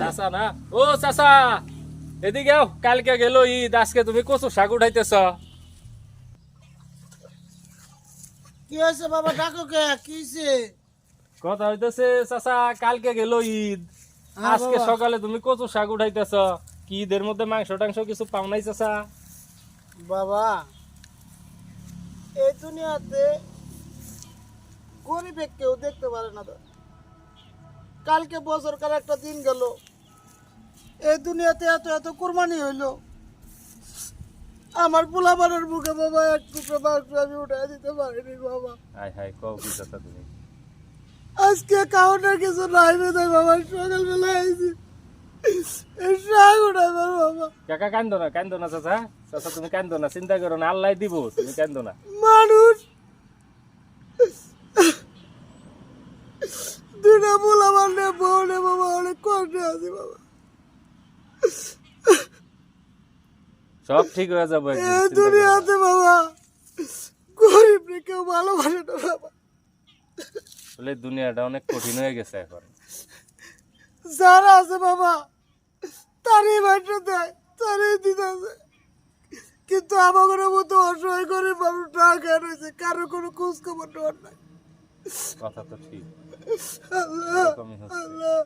চাচা না, ও চাচা এদিকে কালকে গেল ঈদ, আজকে তুমি কচু শাক উঠাইতেছ। কি হয়েছে বাবা, ডাকো কে? কি হয়েছে? কথা হইতেছে চাচা, কালকে গেল ঈদ, হ্যাঁ আজকে বাবা। সকালে তুমি কচু শাক উঠাইতেছ। কি ঈদের মধ্যে মাংস টাংস কিছু পাও নাই চাচা? বাবা, এই দুনিয়াতে গরিব কেউ দেখতে পারে না তো। কালকে বছরকার একটা দিন গেল, এই দুনিয়াতে এত এত কোরবানি হইলো, আমার পোলাপানের মুখে বাবা এক টুকরো মাংস আমি উঠাই দিতে পারিনি বাবা। হায় হায়, কও কি চাচা তুমি? আজকে কাউন্টার কিছু নাই বেদায় বাবা, সকালবেলা আইছি এই শাক উঠাইবার বাবা। কাকা কান্দো না, কান্দো না চাচা, চাচা তুমি কান্দো না, চিন্তা করো না, আল্লাহ দিব, তুমি কান্দো না। মানুষ দুটা পোলাপান নে বউ নে বাবা, অনেক কষ্টে আছি বাবা। সব ঠিক হয়ে যাবো একদিন, এই চিন্তা করো না। দুনিয়াতে বাবা গরিব রে কেউ ভালোবাসে না বাবা। আসলে দুনিয়াটা অনেক কঠিন হয়ে গেছে এখন। যারা আছে বাবা তারই বাড়িতে দেয়, তারই দিতেছে, কিন্তু আমাদের মতো অসহায় গরিব মানুষ টাকা রয়েছে, কারো কোনো খোঁজ খবর নেওয়ার নাই। কথা তো ঠিক, আল্লাহ এরকমই হচ্ছে। আল্লাহ